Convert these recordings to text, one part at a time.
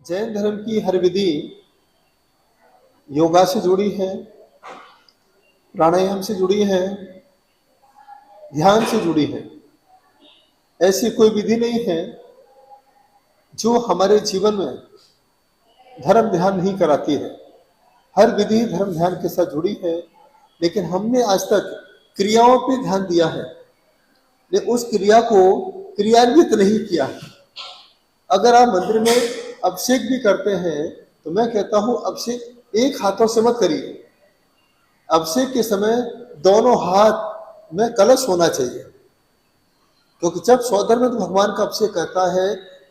जैन धर्म की हर विधि योगा से जुड़ी है, प्राणायाम से जुड़ी है, ध्यान से जुड़ी है। ऐसी कोई विधि नहीं है जो हमारे जीवन में धर्म ध्यान नहीं कराती है। हर विधि धर्म ध्यान के साथ जुड़ी है, लेकिन हमने आज तक क्रियाओं पे ध्यान दिया है, लेकिन उस क्रिया को क्रियान्वित नहीं किया है। अगर आप मंदिर में अभिषेक भी करते हैं तो मैं कहता हूं अभिषेक एक हाथों से मत करिए। अभिषेक के समय दोनों हाथ में कलश होना चाहिए, क्योंकि जब सौधर्म भगवान का अभिषेक करता है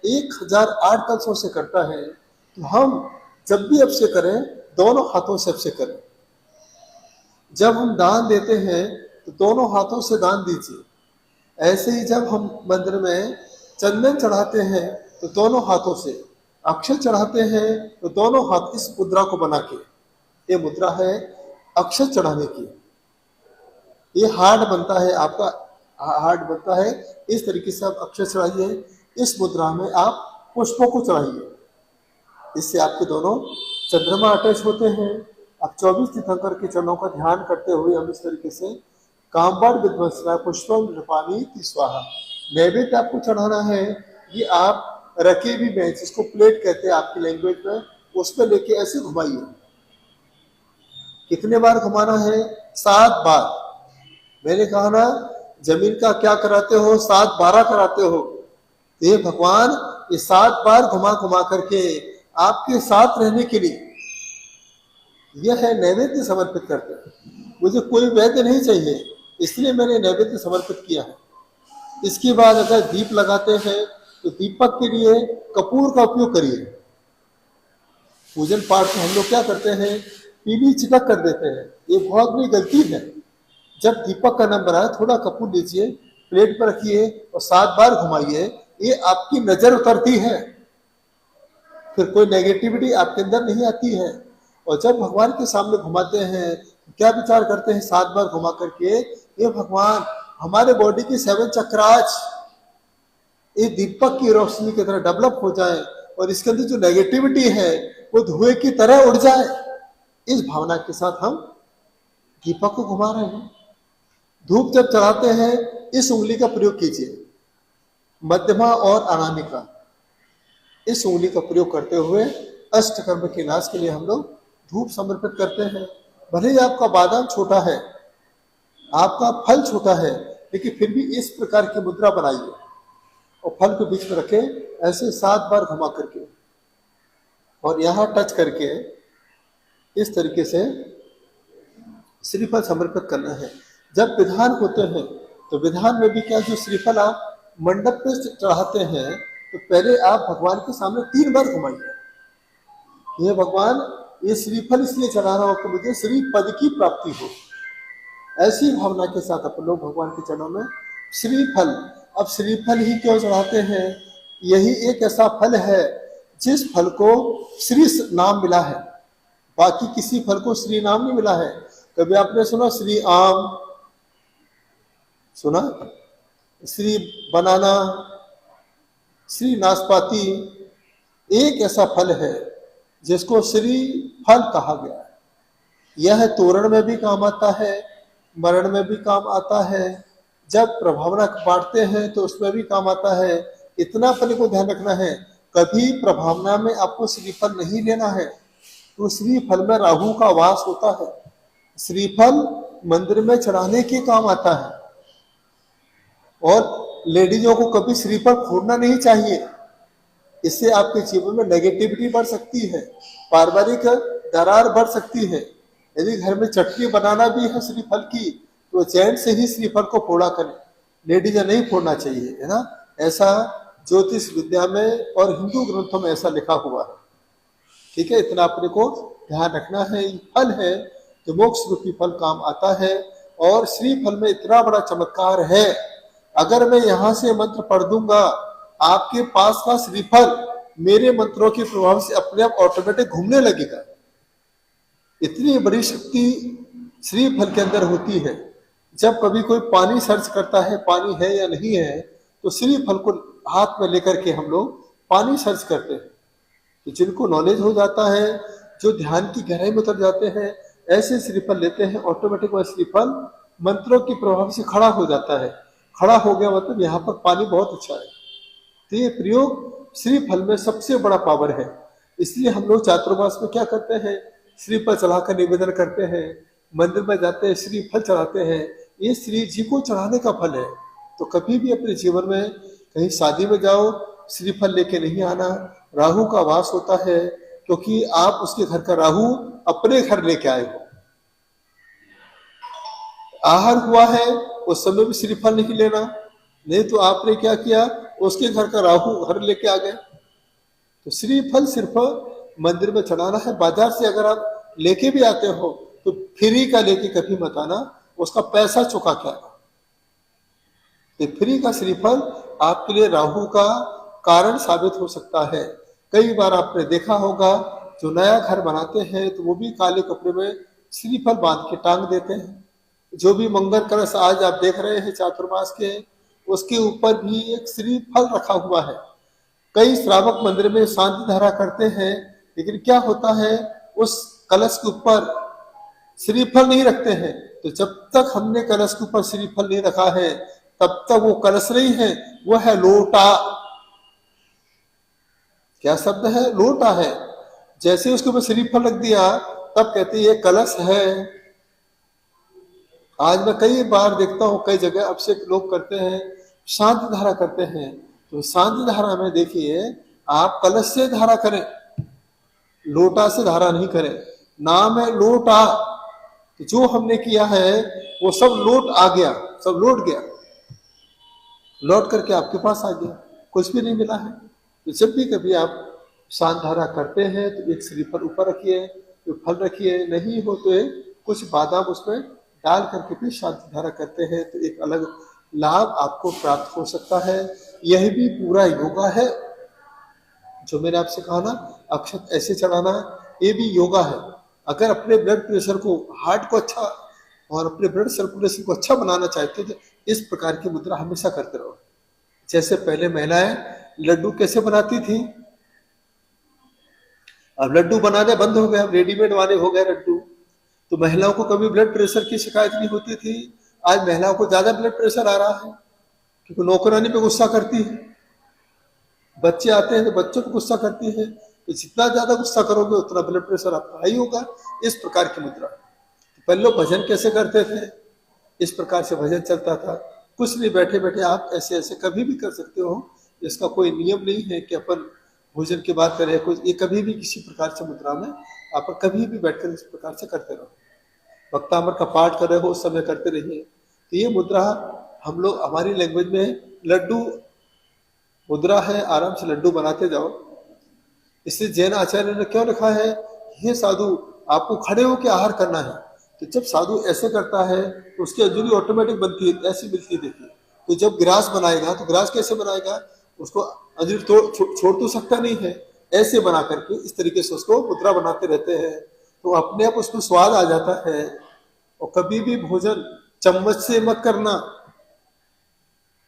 1008 कलशों से करता है, तो हम जब भी अभिषेक करें दोनों हाथों से अभिषेक करें। जब हम दान देते हैं तो दोनों हाथों से दान दीजिए। ऐसे ही जब हम मंदिर में चंदन चढ़ाते हैं तो दोनों हाथों से, अक्षत चढ़ाते हैं तो दोनों हाथ इस मुद्रा को बना के, ये मुद्रा है अक्षत चढ़ाने की। ये हार्ड बनता है, आपका हार्ड बनता है। इस तरीके से आप अक्षत चढ़ाइए, इस मुद्रा में आप पुष्पों को चढ़ाइए। इससे आपके दोनों चंद्रमा अटैच होते हैं। अब 24 तीर्थंकर के चरणों का ध्यान करते हुए हम इस तरीके से कामबाड़ विध्वंसना पुष्पम नृपानी स्वाहा नैवेद्य आपको चढ़ाना है। ये आप रकेबी में, जिसको प्लेट कहते हैं आपकी लैंग्वेज में, उस पर लेके ऐसे घुमाइए। कितने बार घुमाना है? 7 बार। मैंने कहा ना, जमीन का क्या कराते हो? 7 12 कराते हो। तो ये भगवान ये 7 बार घुमा घुमा करके आपके साथ रहने के लिए यह है नैवेद्य समर्पित करते हैं। मुझे कोई वैद्य नहीं चाहिए, इसलिए मैंने नैवेद्य समर्पित किया है। इसके बाद अगर दीप लगाते हैं तो दीपक के लिए कपूर का उपयोग करिए। पूजन पाठ में हम लोग क्या करते हैं, पीली चिटक कर देते हैं। ये बहुत बड़ी गलती है। जब दीपक का नंबर आए थोड़ा कपूर लीजिए, प्लेट पर रखिए और 7 बार घुमाइए। ये आपकी नजर उतरती है, फिर कोई नेगेटिविटी आपके अंदर नहीं आती है। और जब भगवान के सामने घुमाते हैं क्या विचार करते हैं? 7 बार घुमा करके, ये भगवान हमारे बॉडी की 7 चक्रास ये दीपक की रोशनी की तरह डेवलप हो जाए और इसके अंदर जो नेगेटिविटी है वो धुएं की तरह उड़ जाए। इस भावना के साथ हम दीपक को घुमा रहे हैं। धूप जब चढ़ाते हैं इस उंगली का प्रयोग कीजिए, मध्यमा और अनामिका, इस उंगली का प्रयोग करते हुए अष्टकर्म के नाश के लिए हम लोग धूप समर्पित करते हैं। भले ही आपका बादाम छोटा है, आपका फल छोटा है, लेकिन फिर भी इस प्रकार की मुद्रा बनाइए और फल को बीच में रखें, ऐसे 7 बार घुमा करके और यहाँ टच करके इस तरीके से श्रीफल समर्पित करना है। जब विधान होते हैं तो विधान में भी क्या, जो श्रीफल आप मंडप पे चढ़ाते हैं तो पहले आप भगवान के सामने 3 बार घुमाइए। ये भगवान, ये श्रीफल इसलिए चढ़ा रहा हो कि मुझे श्री पद की प्राप्ति हो। ऐसी भावना के साथ अपन लोग भगवान के चरणों में श्रीफल, अब श्रीफल ही क्यों चढ़ाते हैं? यही एक ऐसा फल है जिस फल को श्री नाम मिला है, बाकी किसी फल को श्री नाम नहीं मिला है। कभी आपने सुना श्री आम? सुना? श्री बनाना, श्री नाशपाती, एक ऐसा फल है जिसको श्री फल कहा गया है। यह तोरण में भी काम आता है, मरण में भी काम आता है, जब प्रभावना बांटते हैं तो उसमें भी काम आता है। इतना अपने को ध्यान रखना है, कभी प्रभावना में आपको श्रीफल नहीं लेना है। तो श्रीफल में राहु का वास होता है। श्रीफल मंदिर में चढ़ाने के काम आता है। और लेडीजों को कभी श्रीफल फोड़ना नहीं चाहिए, इससे आपके जीवन में नेगेटिविटी बढ़ सकती है, पारिवारिक दरार बढ़ सकती है। यदि घर में चटनी बनाना भी है श्रीफल की तो जेंट से ही श्रीफल को फोड़ा करें, लेडीज नहीं फोड़ना चाहिए, है ना। ऐसा ज्योतिष विद्या में और हिंदू ग्रंथों में ऐसा लिखा हुआ है। ठीक है, इतना अपने को ध्यान रखना है। ये फल है जो मोक्ष रूपी फल काम आता है। और श्रीफल में इतना बड़ा चमत्कार है, अगर मैं यहाँ से मंत्र पढ़ दूंगा, आपके पास का श्रीफल मेरे मंत्रों के प्रभाव से अपने आप ऑटोमेटिक घूमने लगेगा। इतनी बड़ी शक्ति श्रीफल के अंदर होती है। जब कभी कोई पानी सर्च करता है पानी है या नहीं है, तो श्रीफल को हाथ में लेकर के हम लोग पानी सर्च करते हैं। तो जिनको नॉलेज हो जाता है, जो ध्यान की गहराई में उतर जाते हैं, ऐसे श्रीफल लेते हैं, ऑटोमेटिक वह श्रीफल मंत्रों के प्रभाव से खड़ा हो जाता है। खड़ा हो गया मतलब यहाँ पर पानी बहुत अच्छा है। तो ये प्रयोग श्रीफल में सबसे बड़ा पावर है। इसलिए हम लोग चातुर्मास में क्या करते हैं, श्रीफल चढ़ाकर निवेदन करते हैं, मंदिर में जाते हैं, श्रीफल चढ़ाते हैं। ये श्री जी को चढ़ाने का फल है। तो कभी भी अपने जीवन में कहीं शादी में जाओ, श्रीफल लेके नहीं आना। राहु का वास होता है, क्योंकि आप उसके घर का राहु अपने घर लेके आए हो। आहार हुआ है उस समय भी श्रीफल नहीं लेना, नहीं तो आपने क्या किया, उसके घर का राहु घर लेके आ गए। तो श्रीफल सिर्फ मंदिर में चढ़ाना है। बाजार से अगर आप लेके भी आते हो तो फ्री का लेके कभी मत आना, उसका पैसा चुका के आना। तो फ्री का श्रीफल आपके लिए राहु का कारण साबित हो सकता है। कई बार आपने देखा होगा, जो नया घर बनाते हैं तो वो भी काले कपड़े में श्रीफल बांध के टांग देते हैं। जो भी मंगल कलश आज आप देख रहे हैं चातुर्मास के, उसके ऊपर भी एक श्रीफल रखा हुआ है। कई श्रावक मंदिर में शांति धारा करते हैं, लेकिन क्या होता है, उस कलश के ऊपर श्रीफल नहीं रखते हैं। तो जब तक हमने कलश के ऊपर श्रीफल नहीं रखा है, तब तक वो कलश नहीं है, वो है लोटा। क्या शब्द है, लोटा है। जैसे उसके ऊपर श्रीफल रख दिया, तब कहते ये कलश है। आज मैं कई बार देखता हूं, कई जगह अभिषेक लोग करते हैं, शांति धारा करते हैं। तो शांति धारा में देखिए, आप कलश से धारा करें, लोटा से धारा नहीं करें। नाम है लोटा। तो जो हमने किया है वो सब लोट आ गया, सब लौट गया, लौट करके आपके पास आ गया, कुछ भी नहीं मिला है। तो जब भी कभी आप शांत धारा करते हैं तो एक श्रीफल ऊपर रखिए, तो फल रखिए, नहीं हो तो कुछ बादाम उसमें डाल करके भी शांति धारा करते हैं, तो एक अलग लाभ आपको प्राप्त हो सकता है। यह भी पूरा योगा है जो मैंने आपसे कहा ना, अक्षत ऐसे चढ़ाना, ये भी योगा है। अगर अपने ब्लड प्रेशर को, हार्ट को अच्छा और अपने ब्लड सर्कुलेशन को अच्छा बनाना चाहते हो तो इस प्रकार की मुद्रा हमेशा करते रहो। जैसे पहले महिलाएं लड्डू कैसे बनाती थी, अब लड्डू बनाने बंद हो गए, अब रेडीमेड वाले हो गए लड्डू। तो महिलाओं को कभी ब्लड प्रेशर की शिकायत नहीं होती थी, आज महिलाओं को ज्यादा ब्लड प्रेशर आ रहा है, क्योंकि नौकरानी पे गुस्सा करती है। बच्चे आते हैं तो बच्चों को गुस्सा करती है, तो जितना ज्यादा गुस्सा करोगे उतना ब्लड प्रेशर आपका हाई होगा। इस प्रकार की मुद्रा। पहले लोग भजन कैसे करते थे, इस प्रकार से भजन चलता था। कुछ नहीं, बैठे बैठे आप ऐसे ऐसे कभी भी कर सकते हो, इसका कोई नियम नहीं है कि अपन भोजन के बाद करें कुछ। ये कभी भी किसी प्रकार से मुद्रा में आप कभी भी बैठकर इस प्रकार से करते रहो। भक्तामर का पाठ कर रहे हो उस समय करते रहिए। तो ये मुद्रा हम लोग, हमारी लैंग्वेज में लड्डू मुद्रा है, आराम से लड्डू बनाते जाओ। इसलिए जैन आचार्य ने क्यों लिखा है, हे साधु आपको खड़े होकर आहार करना है। तो जब साधु ऐसे करता है तो उसकी अंजुली ऑटोमेटिक बनती है, ऐसी मिलती है। देखिए, तो जब गिलास बनाएगा तो गिलास कैसे बनाएगा, उसको अंजुली छोड़ तो सकता नहीं है, ऐसे बना करके इस तरीके से उसको मुद्रा बनाते रहते हैं, तो अपने आप उसमें स्वाद आ जाता है। और कभी भी भोजन चम्मच से मत करना।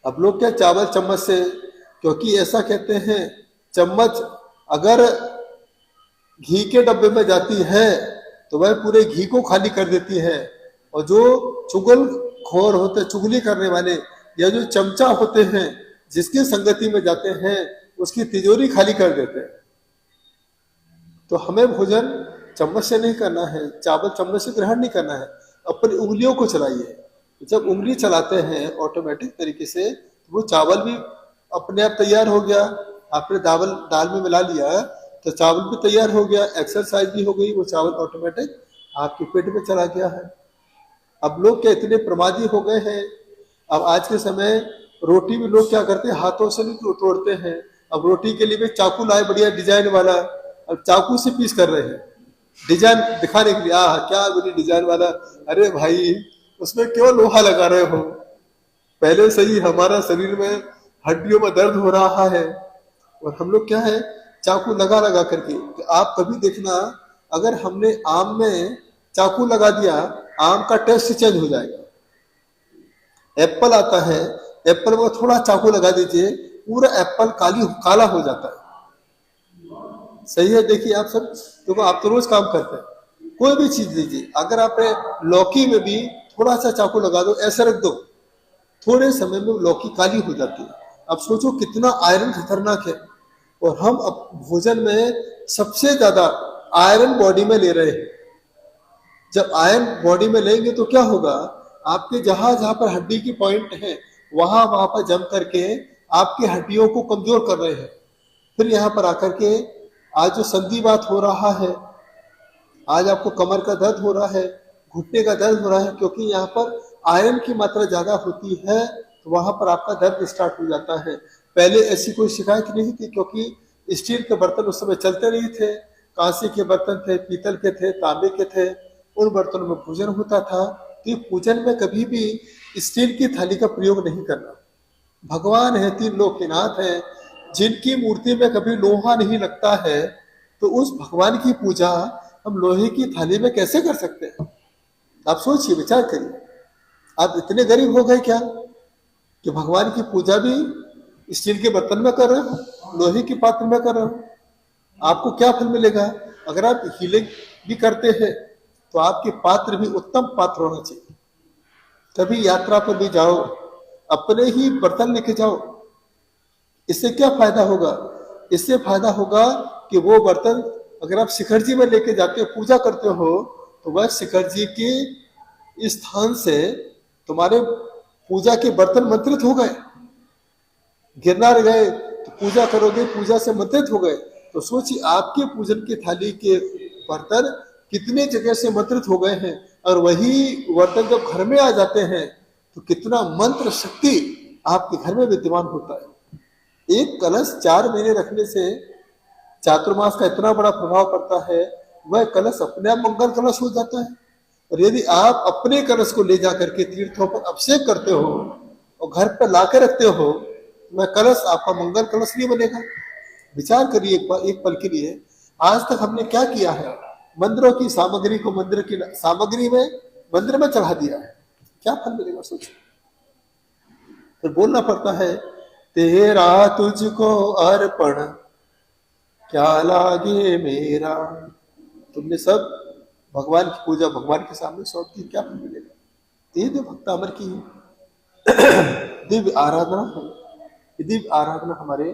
अब लोग क्या चावल चम्मच से, क्योंकि ऐसा कहते हैं चम्मच अगर घी के डब्बे में जाती है तो वह पूरे घी को खाली कर देती है। और जो चुगल खोर होते, चुगली करने वाले, या जो चमचा होते हैं, जिसकी संगति में जाते हैं उसकी तिजोरी खाली कर देते हैं। तो हमें भोजन चम्मच से नहीं करना है, चावल चम्मच से ग्रहण नहीं करना है, अपनी उंगलियों को चलाइए। जब उंगली चलाते हैं ऑटोमेटिक तरीके से, तो वो चावल भी अपने आप तैयार हो गया। आपने दाल में मिला लिया तो चावल भी तैयार हो गया, एक्सरसाइज भी हो गई, वो चावल ऑटोमेटिक आपके पेट में चला गया है। अब लोग क्या इतने प्रमादी हो गए हैं, अब आज के समय रोटी भी लोग क्या करते हैं, हाथों से नहीं तोड़ते हैं। अब रोटी के लिए भी चाकू लाए, बढ़िया डिजाइन वाला, अब चाकू से पीस कर रहे हैं, डिजाइन दिखाने के लिए। क्या बड़ी डिजाइन वाला, अरे भाई उसमें क्यों लोहा लगा रहे हो, पहले से ही हमारा शरीर में हड्डियों में दर्द हो रहा है, और हम लोग क्या है चाकू लगा लगा करके। तो आप कभी देखना, अगर हमने आम में चाकू लगा दिया, आम का टेस्ट चेंज हो जाएगा। एप्पल आता है, एप्पल में थोड़ा चाकू लगा दीजिए, पूरा एप्पल काला हो जाता है। सही है। देखिए आप सब, देखो आप तो रोज काम करते हैं, कोई भी चीज लीजिए, अगर आपने लौकी में भी थोड़ा सा चाकू लगा दो, ऐसा रख दो, थोड़े समय में लौकी काली हो जाती है। अब सोचो कितना आयरन खतरनाक है, और हम अब भोजन में सबसे ज्यादा आयरन बॉडी में ले रहे हैं। जब आयरन बॉडी में लेंगे तो क्या होगा, आपके जहां जहां पर हड्डी की पॉइंट है वहां वहां पर जम करके आपकी हड्डियों को कमजोर कर रहे हैं। फिर यहाँ पर आकर के आज जो संधिवात हो रहा है, आज आपको कमर का दर्द हो रहा है, घुटने का दर्द हो रहा है, क्योंकि यहाँ पर आयरन की मात्रा ज्यादा होती है, तो वहां पर आपका दर्द स्टार्ट हो जाता है। पहले ऐसी कोई शिकायत नहीं थी, क्योंकि स्टील के बर्तन उस समय चलते नहीं थे, कांसे के बर्तन थे, पीतल के थे, तांबे के थे, उन बर्तनों में पूजन होता था। तो ये पूजन में कभी भी स्टील की थाली का प्रयोग नहीं करना। भगवान है, तीन लोक के नाथ है, जिनकी मूर्ति में कभी लोहा नहीं लगता है, तो उस भगवान की पूजा हम लोहे की थाली में कैसे कर सकते हैं? आप सोचिए, विचार करिए। आप इतने गरीब हो गए क्या कि भगवान की पूजा भी स्टील के बर्तन में कर रहे हो, लोहे के पात्र में कर रहे हो? आपको क्या फल मिलेगा? अगर आप हीलिंग भी करते हैं तो आपके पात्र भी उत्तम पात्र होना चाहिए। कभी यात्रा पर भी जाओ, अपने ही बर्तन लेके जाओ। इससे क्या फायदा होगा? इससे फायदा होगा कि वो बर्तन अगर आप शिखर जी में लेके जाते हो, पूजा करते हो, तो वह शिखर जी के स्थान से तुम्हारे पूजा के बर्तन मंत्रित हो गए। गिरनार गए तो पूजा करोगे, पूजा से मंत्रित हो गए। तो सोचिए आपके पूजन की थाली के बर्तन कितने जगह से मंत्रित हो गए हैं, और वही बर्तन जब घर में आ जाते हैं तो कितना मंत्र शक्ति आपके घर में विद्यमान होता है। एक कलश 4 महीने रखने से चातुर्मास का इतना बड़ा प्रभाव पड़ता है, वह कलश अपने आप मंगल कलश हो जाता है। और यदि आप अपने कलश को ले जाकर के तीर्थों पर अभिषेक करते हो और घर पर लाकर रखते हो, वह कलश आपका मंगल कलश नहीं बनेगा। विचार करिए एक पल के लिए, आज तक हमने क्या किया है? मंदिरों की सामग्री को मंदिर की सामग्री में मंदिर में चढ़ा दिया है, क्या फल मिलेगा? सोचो। फिर बोलना पड़ता है, तेरा तुझको अर्पण क्या लागे मेरा। तुमने सब भगवान की पूजा भगवान के सामने सौंप दी, क्या फल मिलेगा? ये जो भक्त अमर की दिव्य आराधना है, दिव्य आराधना हमारे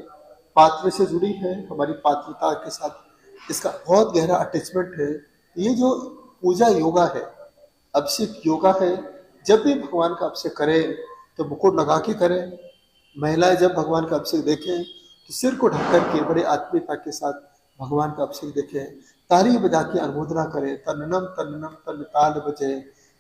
पात्र से जुड़ी है, हमारी पात्रता के साथ इसका बहुत गहरा अटैचमेंट है। ये जो पूजा योगा है, अभिषेक योगा है, जब भी भगवान का अभिषेक करें तो मुकुट लगा के करें। महिलाएं जब भगवान का अभिषेक देखें तो सिर को ढककर के बड़े आत्मीयता के साथ भगवान का अभिषेक देखें, ताली बजा के अनुमोदना करें। तन्नम तन्नम तन ताल बजे,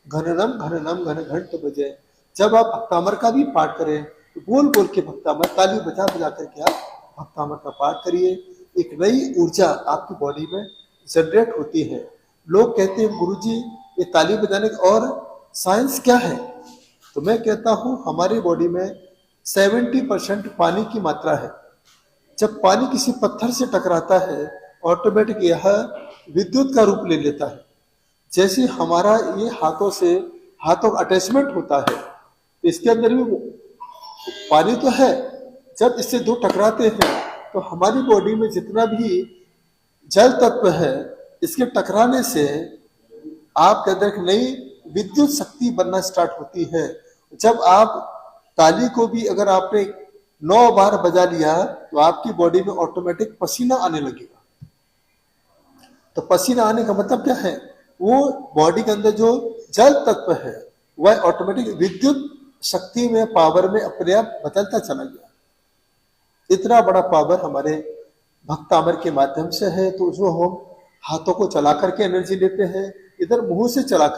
घननम घननम घन घंट बजे। जब आप भक्तामर का भी पाठ करें तो बोल बोल के भक्तामर, ताली बजा बजा करके आप भक्तामर का पाठ करिए। एक नई ऊर्जा आपकी बॉडी में जनरेट होती है। लोग कहते हैं गुरुजी ये ताली बजाने का और साइंस क्या है? तो मैं कहता हूं हमारी बॉडी में 70% पानी की मात्रा है। जब पानी किसी पत्थर से टकराता है, ऑटोमेटिक यह विद्युत का रूप ले लेता है। जैसे हमारा ये हाथों का अटैचमेंट होता है, इसके अंदर भी पानी तो है। जब इससे दो टकराते हैं तो हमारी बॉडी में जितना भी जल तत्व है, इसके टकराने से आपके अंदर एक नई विद्युत शक्ति बनना स्टार्ट होती है। जब आप ताली को भी अगर आपने 9 बार बजा लिया तो आपकी बॉडी में ऑटोमेटिक पसीना आने लगेगा। तो पसीना आने का मतलब क्या है? वो बॉडी के अंदर जो जल तत्व है वह ऑटोमेटिक विद्युत शक्ति में, पावर में अपने आप बदलता चला गया। इतना बड़ा पावर हमारे भक्तामर के माध्यम से है। तो जो हम हाथों को चला करके एनर्जी लेते हैं, इधर मुंह से चला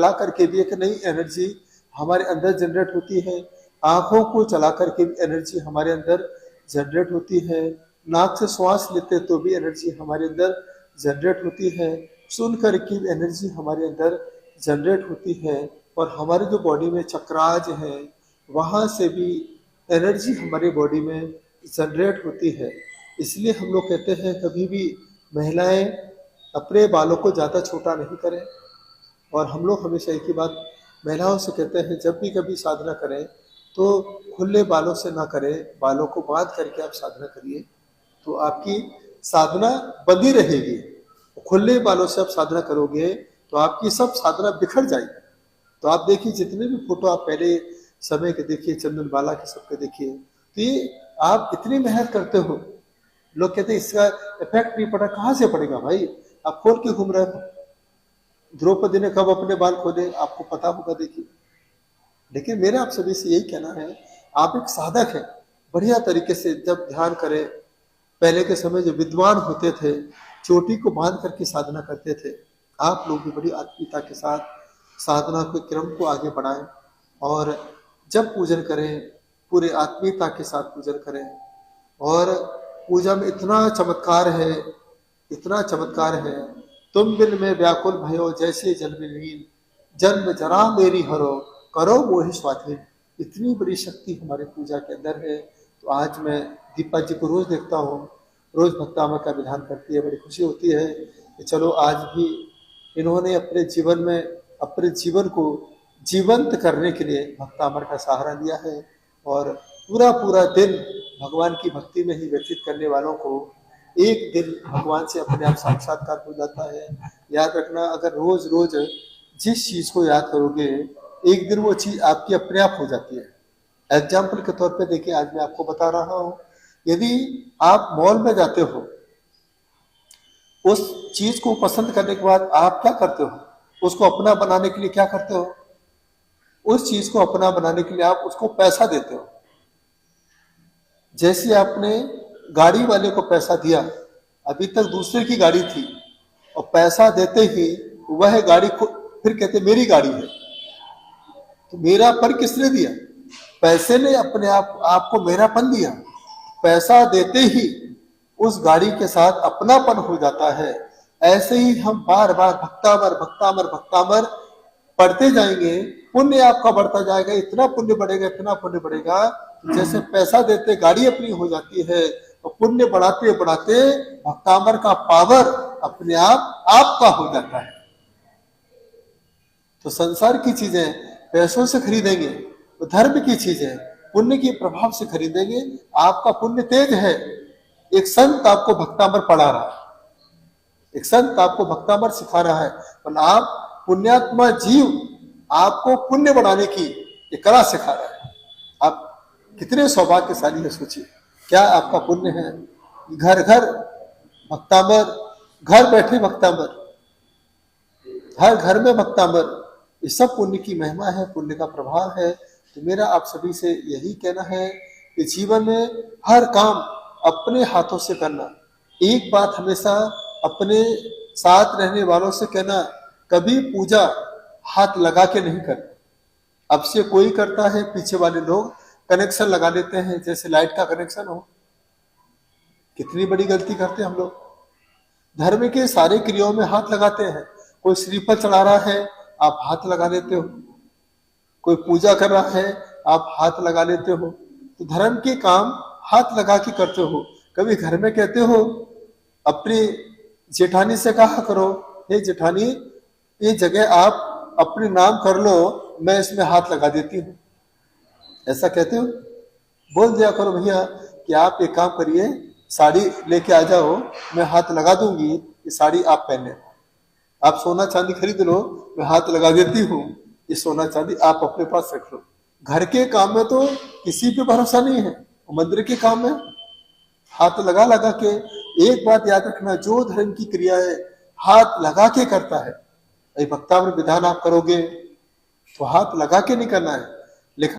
करके भी एक नई एनर्जी हमारे अंदर जनरेट होती है। आंखों को चला करके भी एनर्जी हमारे अंदर जनरेट होती है। नाक से श्वास लेते तो भी एनर्जी हमारे अंदर जनरेट होती है। सुन करके भी एनर्जी हमारे अंदर जनरेट होती है। और हमारे जो बॉडी में चक्राज है, वहां से भी एनर्जी हमारे बॉडी में जनरेट होती है। इसलिए हम लोग कहते हैं कभी भी महिलाएं अपने बालों को ज़्यादा छोटा नहीं करें। और हम लोग हमेशा एक ही बात महिलाओं से कहते हैं, जब भी कभी साधना करें तो खुले बालों से ना करें, बालों को बांध करके आप साधना करिए। तो आपकी साधना बंधी रहेगी। खुले बालों से आप साधना करोगे तो आपकी सब साधना बिखर जाएगी। तो आप देखिए जितने भी फोटो आप पहले समय के देखिए, चंदन बाला के सबके देखिए, तो ये आप इतनी मेहनत करते हो, लोग कहते हैं इसका इफेक्ट नहीं पड़ा। कहाँ से पड़ेगा भाई, आप खोल के घूम रहे हो। द्रौपदी ने कब अपने बाल खोले आपको पता होगा, देखिए। लेकिन मेरा आप सभी से यही कहना है, आप एक साधक है, बढ़िया तरीके से जब ध्यान करें। पहले के समय जो विद्वान होते थे चोटी को बांध करके साधना करते थे, आप लोग भी बड़ी आत्मीयता के साथ साधना के क्रम को आगे बढ़ाएं और जब पूजन करें पूरे आत्मीयता के साथ पूजन करें। और पूजा में इतना चमत्कार है, इतना चमत्कार है। तुम बिन में व्याकुल भयो जैसे जल में लीन, जन्म जरा मेरी हरो करो मोहि स्वाधीन। इतनी बड़ी शक्ति हमारे पूजा के अंदर है। तो आज मैं दीपा जी को रोज देखता हूँ, रोज भक्तामर का विधान करती है, बड़ी खुशी होती है कि चलो आज भी इन्होंने अपने जीवन में अपने जीवन को जीवंत करने के लिए भक्तामर का सहारा लिया है। और पूरा पूरा दिन भगवान की भक्ति में ही व्यतीत करने वालों को एक दिन भगवान से अपने आप साक्षात्कार हो जाता है। याद रखना, अगर रोज रोज जिस चीज को याद करोगे एक दिन वो चीज आपकी अपने आप हो जाती है। एग्जाम्पल के तौर पे देखिए, आज मैं आपको बता रहा हूँ, यदि आप मॉल में जाते हो, उस चीज को पसंद करने के बाद आप क्या करते हो, उसको अपना बनाने के लिए क्या करते हो, उस चीज को अपना बनाने के लिए आप उसको पैसा देते हो। जैसे आपने गाड़ी वाले को पैसा दिया, अभी तक दूसरे की गाड़ी थी, और पैसा देते ही वह गाड़ी को फिर कहते मेरी गाड़ी है। तो मेरापन किसने दिया? पैसे ने अपने आप आपको मेरापन दिया। पैसा देते ही उस गाड़ी के साथ अपनापन हो जाता है। ऐसे ही हम बार बार भक्तामर भक्तामर भक्तामर पढ़ते जाएंगे, पुण्य आपका बढ़ता जाएगा, इतना पुण्य बढ़ेगा, इतना पुण्य बढ़ेगा। जैसे पैसा देते गाड़ी अपनी हो जाती है, तो पुण्य बढ़ाते बढ़ाते भक्तामर का पावर अपने आप आपका हो जाता है। तो संसार की चीजें पैसों से खरीदेंगे, तो धर्म की चीजें पुण्य के प्रभाव से खरीदेंगे। आपका पुण्य तेज है। एक संत आपको भक्तामर पढ़ा रहा है, एक संत आपको भक्तामर सिखा रहा है, पर आप पुण्यात्मा जीव आपको पुण्य बढ़ाने की एक कला सिखा रहा है। आप कितने सौभाग्यशाली है, सोचिए क्या आपका पुण्य है। घर घर भक्तामर, घर बैठे भक्तामर, हर घर में भक्तामर, ये सब पुण्य की महिमा है, पुण्य का प्रभाव है। तो मेरा आप सभी से यही कहना है कि जीवन में हर काम अपने हाथों से करना। एक बात हमेशा अपने साथ रहने वालों से कहना, कभी पूजा हाथ लगा के नहीं करना। अब से कोई करता है, पीछे वाले लोग कनेक्शन लगा लेते हैं, जैसे लाइट का कनेक्शन हो। कितनी बड़ी गलती करते हैं हम लोग। धर्म के सारे क्रियाओं में हाथ लगाते हैं। कोई श्रीफल चढ़ा रहा है, आप हाथ लगा लेते हो। कोई पूजा कर रहा है, आप हाथ लगा लेते हो। तो धर्म के काम हाथ लगा के करते हो। कभी घर में कहते हो, अपनी जेठानी से कहा करो, हे जेठानी ये जगह आप अपने नाम कर लो, मैं इसमें हाथ लगा देती हूँ। ऐसा कहते हो? बोल दिया करो भैया कि आप एक काम करिए, साड़ी लेके आ जाओ, मैं हाथ लगा दूंगी, ये साड़ी आप पहने। आप सोना चांदी खरीद लो, मैं हाथ लगा देती हूँ, ये सोना चांदी आप अपने पास रख लो। घर के काम में तो किसी पे भरोसा नहीं है, मंदिर के काम में हाथ लगा लगा के। एक बात याद रखना, जो धर्म की क्रिया है हाथ लगा के करता है। भक्तामर विधान आप करोगे तो हाथ लगा के नहीं करना है, लेकिन